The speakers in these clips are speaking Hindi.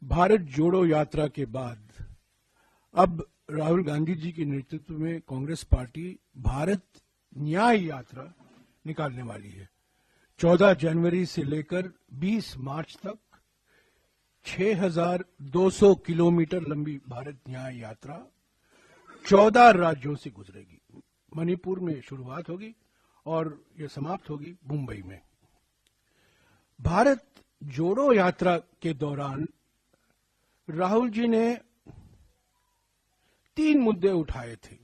भारत जोड़ो यात्रा के बाद अब राहुल गांधी जी के नेतृत्व में कांग्रेस पार्टी भारत न्याय यात्रा निकालने वाली है। 14 जनवरी से लेकर 20 मार्च तक 6,200 किलोमीटर लंबी भारत न्याय यात्रा 14 राज्यों से गुजरेगी। मणिपुर में शुरुआत होगी और यह समाप्त होगी मुंबई में। भारत जोड़ो यात्रा के दौरान राहुल जी ने 3 मुद्दे उठाए थे।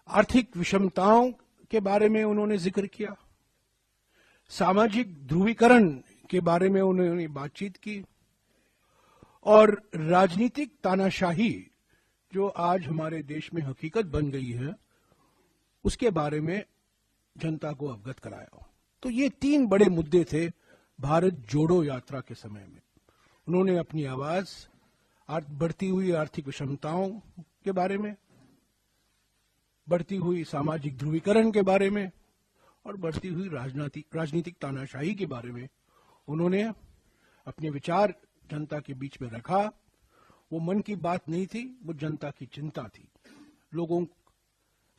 आर्थिक विषमताओं के बारे में उन्होंने जिक्र किया, सामाजिक ध्रुवीकरण के बारे में उन्होंने बातचीत की और राजनीतिक तानाशाही जो आज हमारे देश में हकीकत बन गई है उसके बारे में जनता को अवगत कराया। तो ये 3 बड़े मुद्दे थे भारत जोड़ो यात्रा के समय में। उन्होंने अपनी आवाज बढ़ती हुई आर्थिक विषमताओं के बारे में, बढ़ती हुई सामाजिक ध्रुवीकरण के बारे में और बढ़ती हुई राजनीतिक तानाशाही के बारे में उन्होंने अपने विचार जनता के बीच में रखा। वो मन की बात नहीं थी, वो जनता की चिंता थी। लोगों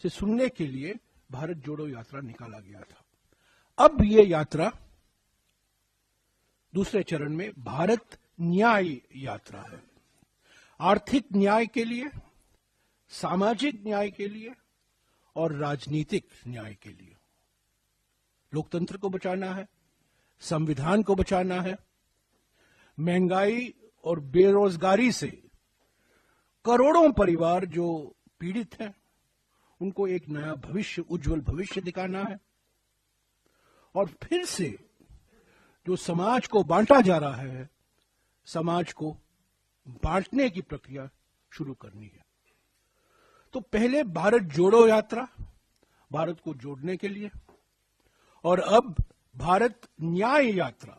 से सुनने के लिए भारत जोड़ो यात्रा निकाला गया था। अब ये यात्रा दूसरे चरण में भारत न्याय यात्रा है। आर्थिक न्याय के लिए, सामाजिक न्याय के लिए और राजनीतिक न्याय के लिए। लोकतंत्र को बचाना है, संविधान को बचाना है। महंगाई और बेरोजगारी से करोड़ों परिवार जो पीड़ित हैं उनको एक नया भविष्य, उज्जवल भविष्य दिखाना है। और फिर से जो समाज को बांटा जा रहा है, समाज को बांटने की प्रक्रिया शुरू करनी है। तो पहले भारत जोड़ो यात्रा, भारत को जोड़ने के लिए, और अब भारत न्याय यात्रा,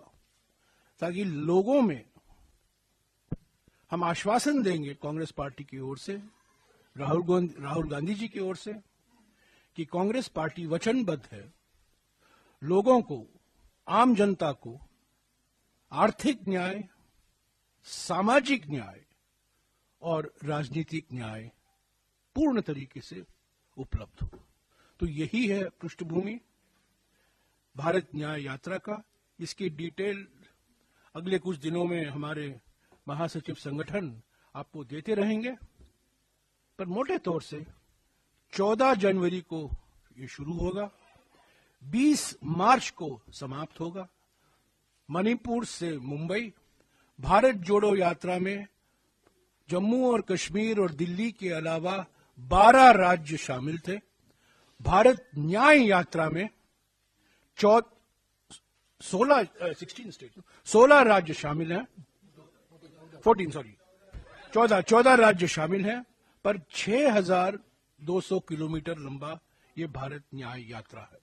ताकि लोगों में हम आश्वासन देंगे कांग्रेस पार्टी की ओर से, राहुल गांधी जी की ओर से, कि कांग्रेस पार्टी वचनबद्ध है लोगों को, आम जनता को आर्थिक न्याय, सामाजिक न्याय और राजनीतिक न्याय पूर्ण तरीके से उपलब्ध हो। तो यही है पृष्ठभूमि भारत न्याय यात्रा का। इसकी डिटेल अगले कुछ दिनों में हमारे महासचिव संगठन आपको देते रहेंगे, पर मोटे तौर से 14 जनवरी को ये शुरू होगा, 20 मार्च को समाप्त होगा। मणिपुर से मुंबई। भारत जोड़ो यात्रा में जम्मू और कश्मीर और दिल्ली के अलावा 12 राज्य शामिल थे। भारत न्याय यात्रा में 16 राज्य शामिल हैं, 14 राज्य शामिल हैं, पर 6,200 किलोमीटर लंबा ये भारत न्याय यात्रा है।